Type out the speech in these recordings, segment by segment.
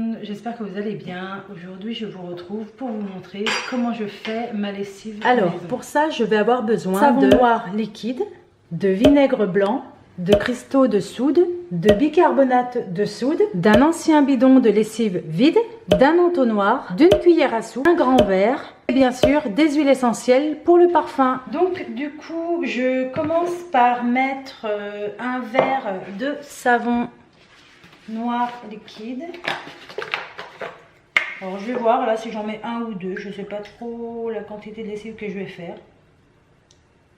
monde, j'espère que vous allez bien. Aujourd'hui je vous retrouve pour vous montrer comment je fais ma lessive. Alors pour ça je vais avoir besoin de savon noir liquide, de vinaigre blanc, de cristaux de soude, de bicarbonate de soude, d'un ancien bidon de lessive vide, d'un entonnoir, d'une cuillère à soupe, un grand verre et bien sûr des huiles essentielles pour le parfum. Donc du coup je commence par mettre un verre de savon noir liquide. Alors je vais voir là si j'en mets un ou deux, je sais pas trop la quantité de lessive que je vais faire.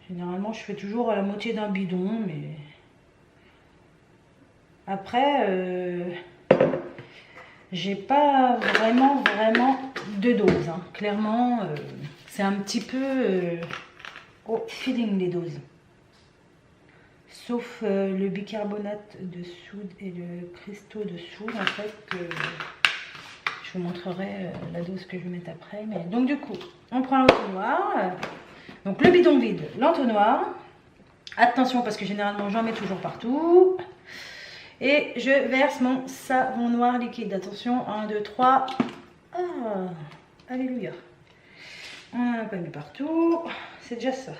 Généralement je fais toujours à la moitié d'un bidon, mais après j'ai pas vraiment de dose hein. Clairement c'est un petit peu au feeling les doses, sauf le bicarbonate de soude et le cristaux de soude en fait je vous montrerai la dose que je vais mettre après. Mais donc du coup on prend l'entonnoir, donc le bidon vide, l'entonnoir, attention parce que généralement j'en mets toujours partout, et je verse mon savon noir liquide. Attention, 1 2 3, ah, alléluia, on n'a pas mis partout, c'est déjà ça.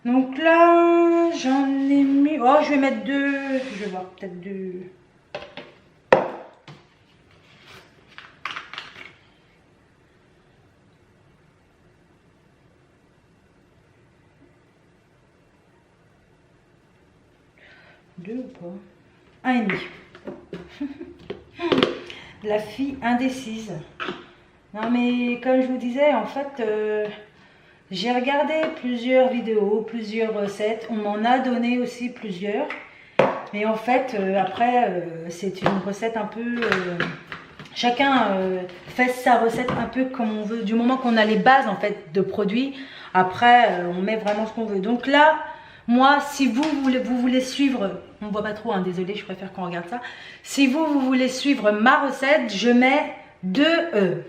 Donc là, j'en ai mis... Oh, je vais mettre deux. Je vais voir, peut-être deux. Deux ou pas? Un et demi. La fille indécise. Non mais comme je vous disais, en fait... j'ai regardé plusieurs vidéos, plusieurs recettes, on m'en a donné aussi plusieurs. Et en fait, après, c'est une recette un peu... chacun fait sa recette un peu comme on veut. Du moment qu'on a les bases en fait de produits, après, on met vraiment ce qu'on veut. Donc là, moi, si vous voulez suivre... On ne voit pas trop, hein, désolé, je préfère qu'on regarde ça. Si vous voulez suivre ma recette, je mets 2 œufs.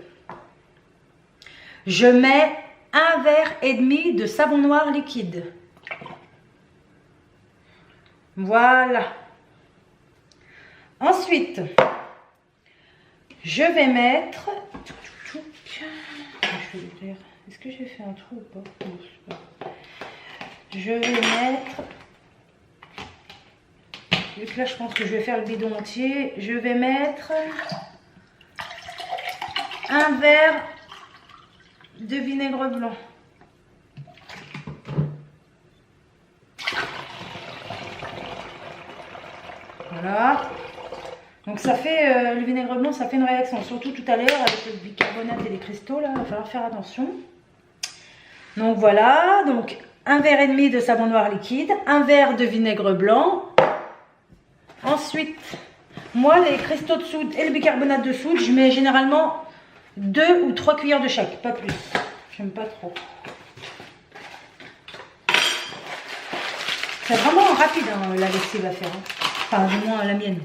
Je mets 1,5 verre de savon noir liquide. Voilà. Ensuite, je vais mettre... Est-ce que j'ai fait un trou ou pas? Non, je vais mettre... Vu que là, je pense que je vais faire le bidon entier. Je vais mettre 1 verre de vinaigre blanc. Voilà. Donc ça fait, le vinaigre blanc, ça fait une réaction. Surtout tout à l'heure avec le bicarbonate et les cristaux, là, il va falloir faire attention. Donc voilà, donc 1,5 verre de savon noir liquide, 1 verre de vinaigre blanc. Ensuite, moi, les cristaux de soude et le bicarbonate de soude, je mets généralement 2 ou 3 cuillères de chaque, pas plus. J'aime pas trop. C'est vraiment rapide hein, la lessive à faire. Hein. Enfin, du moins la mienne.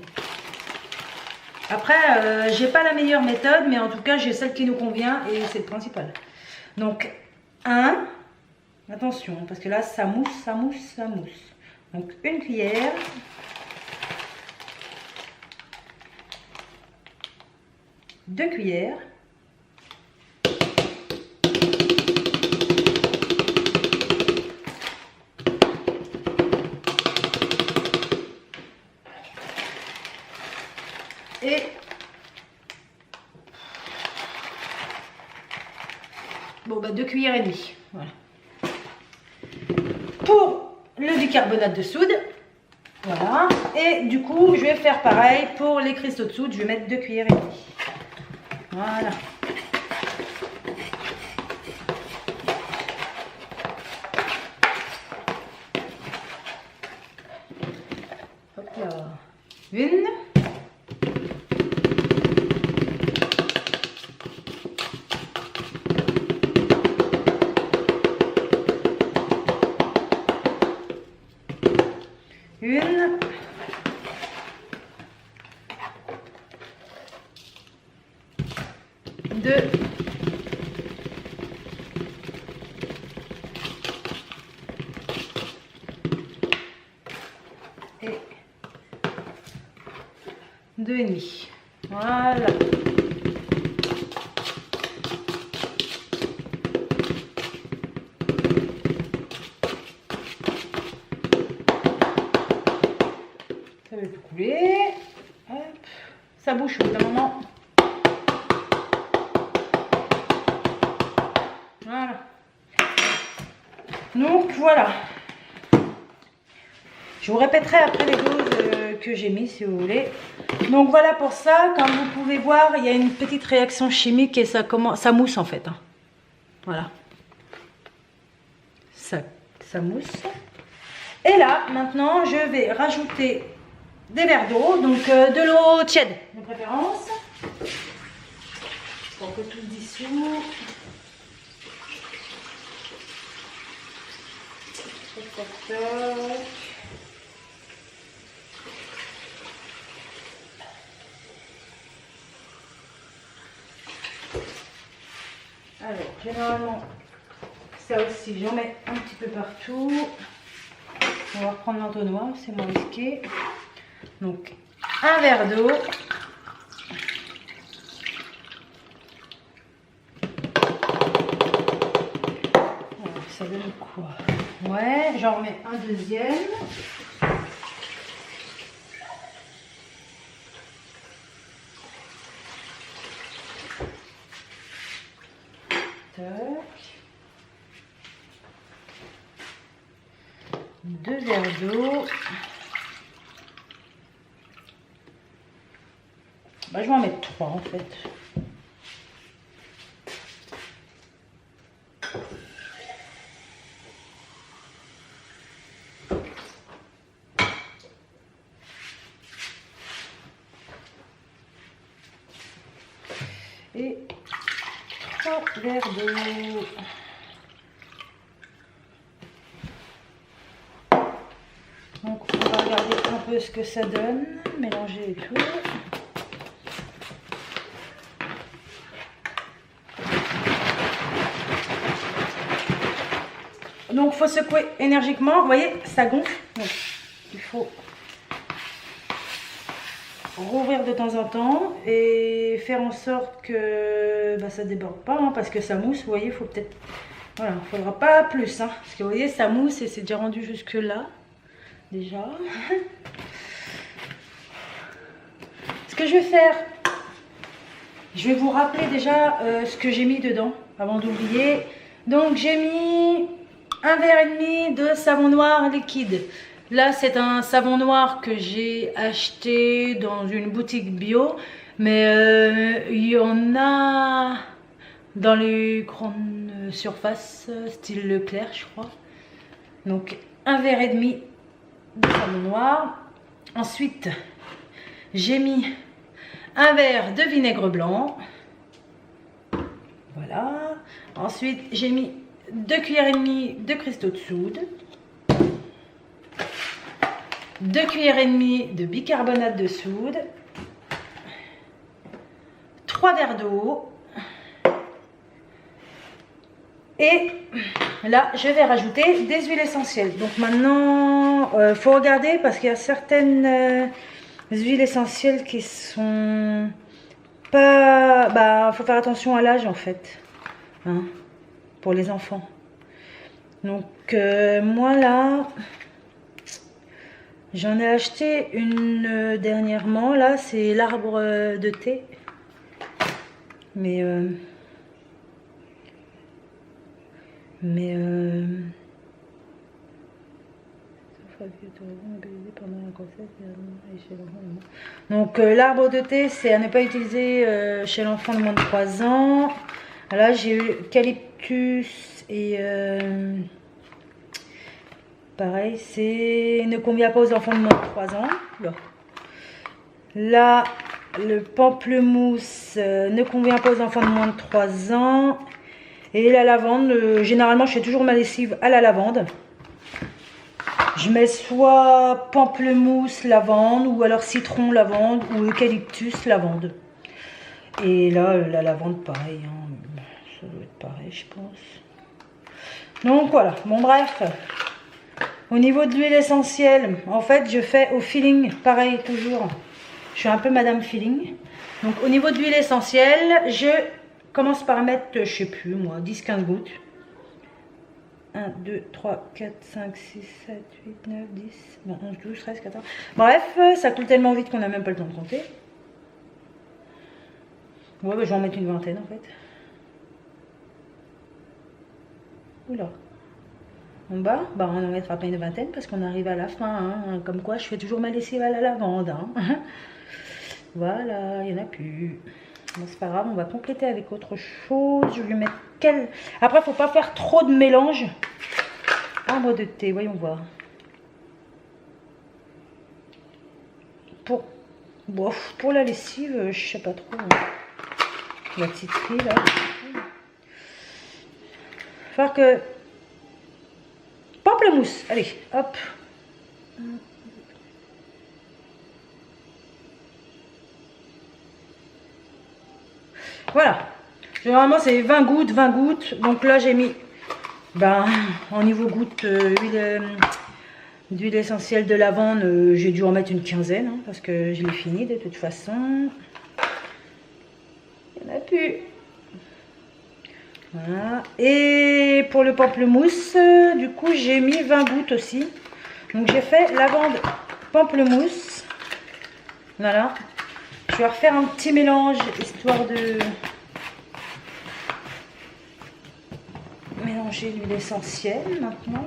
Après, j'ai pas la meilleure méthode, mais en tout cas, j'ai celle qui nous convient et c'est le principal. Donc, 1. Attention, parce que là, ça mousse, ça mousse, ça mousse. Donc, 1 cuillère. Deux cuillères. Et bon bah 2 cuillères et demie. Voilà. Pour le bicarbonate de soude. Voilà. Et du coup, je vais faire pareil pour les cristaux de soude. Je vais mettre 2 cuillères et demie. Voilà. Hop là. 1. Une. Deux. Et 2,5. Voilà. Voilà. Ça va plus couler. Hop. Ça bouche au bout d'un moment. Voilà. Donc voilà. Je vous répéterai après les doses que j'ai mis si vous voulez. Donc voilà pour ça. Comme vous pouvez voir, il y a une petite réaction chimique et ça mousse en fait. Hein. Voilà. Ça mousse. Et là, maintenant, je vais rajouter des verres d'eau. Donc de l'eau tiède de préférence. Pour que tout se dissout. Tac, tac, tac. Alors, généralement, ça aussi, j'en mets un petit peu partout. On va reprendre l'entonnoir, c'est moins risqué. Donc, un verre d'eau. Ça donne quoi? Ouais, j'en remets un deuxième. Tac. 2 verres d'eau. Bah, je vais en mettre 3 en fait. Et 3 verres d'eau. Donc on va regarder un peu ce que ça donne, mélanger et tout. Donc il faut secouer énergiquement, vous voyez, ça gonfle. Donc il faut rouvrir de temps en temps et faire en sorte que ça ne déborde pas, hein, parce que ça mousse, vous voyez, il faut peut-être... Voilà, il ne faudra pas plus, hein, parce que vous voyez, ça mousse et c'est déjà rendu jusque là, déjà. Ce que je vais faire, je vais vous rappeler déjà ce que j'ai mis dedans, avant d'oublier. Donc j'ai mis 1,5 verre de savon noir liquide. Là, c'est un savon noir que j'ai acheté dans une boutique bio. Mais il y en a dans les grandes surfaces, style Leclerc, je crois. Donc, 1,5 verre de savon noir. Ensuite, j'ai mis 1 verre de vinaigre blanc. Voilà. Ensuite, j'ai mis 2 cuillères et demie de cristaux de soude. 2 cuillères et demie de bicarbonate de soude, 3 verres d'eau et là je vais rajouter des huiles essentielles. Donc maintenant il faut regarder parce qu'il y a certaines huiles essentielles qui sont pas... faut faire attention à l'âge en fait, hein, pour les enfants. Donc moi là... J'en ai acheté une dernièrement, là c'est l'arbre de thé. Mais donc l'arbre de thé, c'est à ne pas utiliser chez l'enfant de moins de 3 ans. Là j'ai eu eucalyptus et pareil, c'est ne convient pas aux enfants de moins de 3 ans. Là, le pamplemousse ne convient pas aux enfants de moins de 3 ans. Et la lavande, généralement, je fais toujours ma lessive à la lavande. Je mets soit pamplemousse, lavande, ou alors citron, lavande, ou eucalyptus, lavande. Et là, la lavande, pareil. Hein. Ça doit être pareil, je pense. Donc voilà, bon bref. Au niveau de l'huile essentielle, en fait, je fais au feeling, pareil, toujours. Je suis un peu madame feeling. Donc au niveau de l'huile essentielle, je commence par mettre, je sais plus moi, 10-15 gouttes. 1, 2, 3, 4, 5, 6, 7, 8, 9, 10, 11, 12, 13, 14. Bref, ça coule tellement vite qu'on n'a même pas le temps de compter. Ouais, bah, je vais en mettre une vingtaine en fait. Oula. En bas, bah, on en mettra pas une vingtaine parce qu'on arrive à la fin. Hein. Comme quoi, je fais toujours ma lessive à la lavande. Hein. Voilà, il n'y en a plus. Bon, c'est pas grave, on va compléter avec autre chose. Je vais lui mettre quel... Après, faut pas faire trop de mélange. Arbre de thé, voyons voir. Pour la lessive, je sais pas trop. Hein. La titrie, là. Faut que... Pamplemousse, allez, hop. Voilà. Généralement, c'est 20 gouttes. Donc là, j'ai mis, en niveau gouttes, d'huile essentielle de lavande, j'ai dû en mettre une quinzaine, hein, parce que je l'ai fini de toute façon. Il n'y en a plus. Voilà. Et pour le pamplemousse, du coup, j'ai mis 20 gouttes aussi. Donc, j'ai fait lavande pamplemousse. Voilà. Je vais refaire un petit mélange, histoire de mélanger l'huile essentielle maintenant.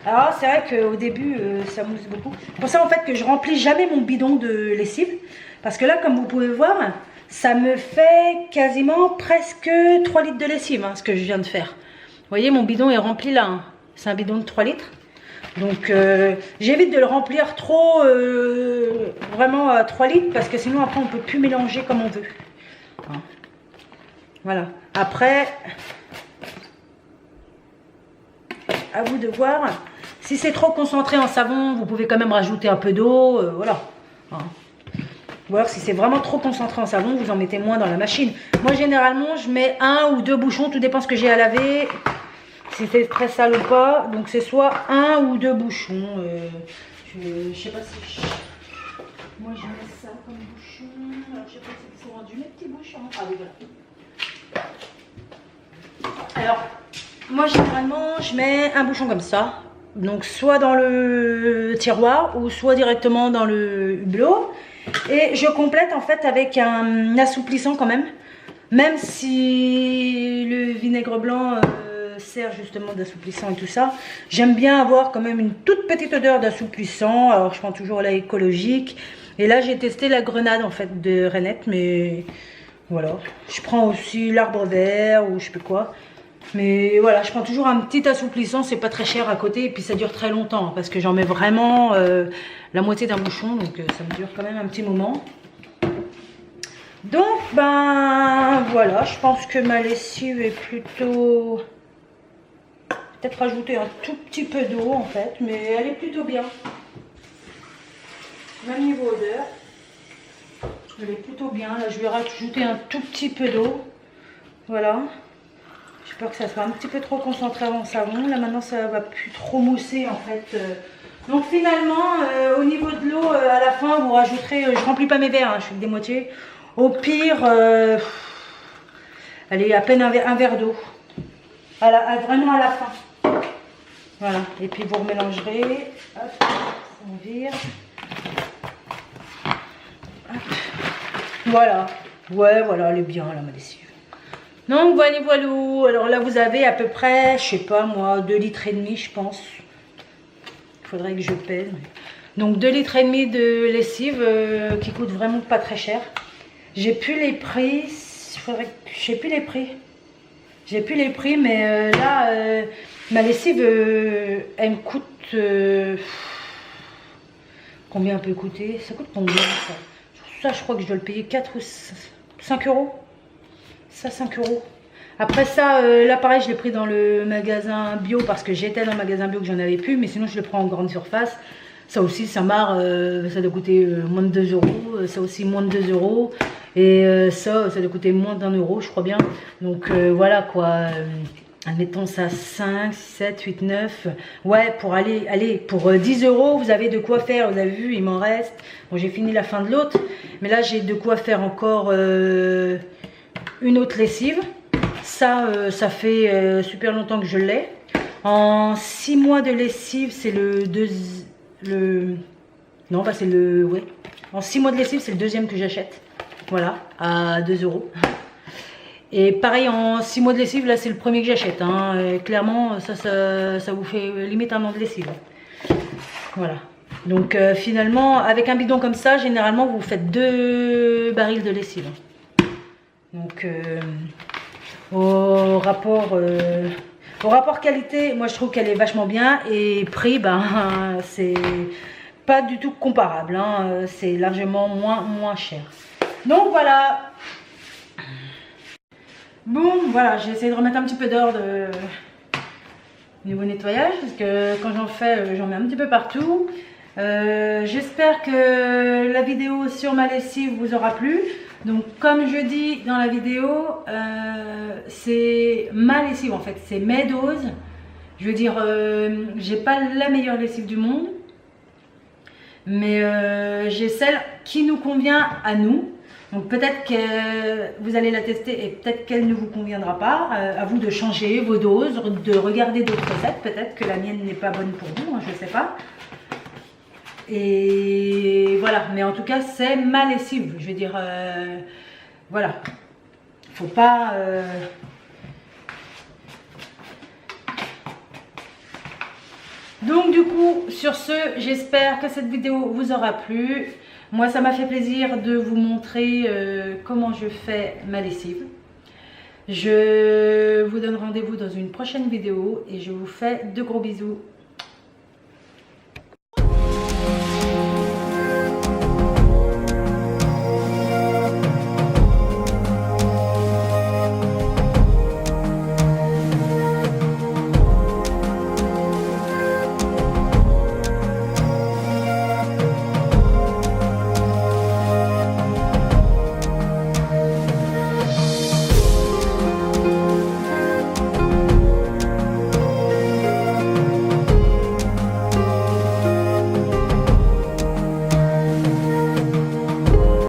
Alors, c'est vrai qu'au début, ça mousse beaucoup. C'est pour ça, en fait, que je remplis jamais mon bidon de lessive. Parce que là, comme vous pouvez voir, ça me fait quasiment presque 3 litres de lessive, hein, ce que je viens de faire. Vous voyez, mon bidon est rempli là. Hein. C'est un bidon de 3 litres. Donc, j'évite de le remplir trop, vraiment à 3 litres, parce que sinon, après, on ne peut plus mélanger comme on veut. Hein. Voilà. Après, à vous de voir. Si c'est trop concentré en savon, vous pouvez quand même rajouter un peu d'eau. Voilà. Hein. Ou alors, si c'est vraiment trop concentré en savon, vous en mettez moins dans la machine. Moi, généralement, je mets 1 ou 2 bouchons. Tout dépend ce que j'ai à laver. Si c'est très sale ou pas. Donc, c'est soit 1 ou 2 bouchons. Je sais pas si... Moi, je mets ça comme bouchon. Alors, je sais pas si ils sont rendus mes petits bouchons. Ah oui, voilà. Alors, moi, généralement, je mets un bouchon comme ça. Donc, soit dans le tiroir ou soit directement dans le hublot. Et je complète en fait avec un assouplissant quand même. Même si le vinaigre blanc sert justement d'assouplissant et tout ça. J'aime bien avoir quand même une toute petite odeur d'assouplissant. Alors, je prends toujours la écologique. Et là, j'ai testé la grenade en fait de Renette. Mais voilà. Je prends aussi l'arbre vert ou je sais plus quoi. Mais voilà, je prends toujours un petit assouplissant, c'est pas très cher à côté et puis ça dure très longtemps parce que j'en mets vraiment la moitié d'un bouchon, donc ça me dure quand même un petit moment. Donc voilà, je pense que ma lessive est plutôt... Peut-être rajouter un tout petit peu d'eau en fait, mais elle est plutôt bien. Même niveau odeur, elle est plutôt bien. Là, je vais rajouter un tout petit peu d'eau. Voilà. J'ai peur que ça soit un petit peu trop concentré en savon. Là maintenant ça va plus trop mousser en fait. Donc finalement au niveau de l'eau à la fin vous rajouterez, je remplis pas mes verres, hein, je fais que des moitiés. Au pire, allez à peine un verre d'eau. Vraiment à la fin. Voilà. Et puis vous remélangerez. Hop, on vire. Hop. Voilà. Ouais voilà, elle est bien là ma lessive. Donc voilà, voilà. Alors là vous avez à peu près, je sais pas moi, 2,5 litres je pense. Il faudrait que je pèse. Donc 2,5 litres de lessive qui coûte vraiment pas très cher. J'ai plus les prix. J'ai plus les prix. J'ai plus les prix, mais là ma lessive elle me coûte combien elle peut coûter? Ça coûte combien ça? Ça je crois que je dois le payer 4 ou 5 euros. Ça 5 euros. Après ça, là pareil, je l'ai pris dans le magasin bio parce que j'étais dans le magasin bio que j'en avais plus. Mais sinon, je le prends en grande surface. Ça aussi, ça marre. Ça doit coûter moins de 2 euros. Ça aussi, moins de 2 euros. Et ça doit coûter moins d'1 euro, je crois bien. Donc voilà quoi. admettons ça 5, 7, 8, 9. Ouais, pour aller pour 10 €, vous avez de quoi faire. Vous avez vu, il m'en reste. Bon, j'ai fini la fin de l'autre. Mais là, j'ai de quoi faire encore une autre lessive. Ça fait super longtemps que je l'ai. En 6 mois de lessive, c'est en 6 mois de lessive, c'est le deuxième que j'achète. Voilà, à 2 €. Et pareil, en 6 mois de lessive, là c'est le premier que j'achète. Hein. Clairement, ça vous fait limite un an de lessive. Voilà. Donc finalement, avec un bidon comme ça, généralement, vous faites 2 barils de lessive. Donc au rapport qualité, moi je trouve qu'elle est vachement bien. Et prix, ben c'est pas du tout comparable. Hein. C'est largement moins cher. Donc voilà. Bon, voilà, j'ai essayé de remettre un petit peu d'ordre au niveau nettoyage, parce que quand j'en fais, j'en mets un petit peu partout. J'espère que la vidéo sur ma lessive vous aura plu. Donc, comme je dis dans la vidéo, c'est ma lessive en fait, c'est mes doses. Je veux dire, j'ai pas la meilleure lessive du monde, mais j'ai celle qui nous convient à nous. Donc peut-être que vous allez la tester et peut-être qu'elle ne vous conviendra pas. À vous de changer vos doses, de regarder d'autres recettes. Peut-être que la mienne n'est pas bonne pour vous, hein, je ne sais pas. Et voilà, mais en tout cas c'est ma lessive. Je veux dire, voilà. Faut pas... Donc du coup, sur ce, j'espère que cette vidéo vous aura plu. Moi, ça m'a fait plaisir de vous montrer comment je fais ma lessive. Je vous donne rendez-vous dans une prochaine vidéo et je vous fais de gros bisous.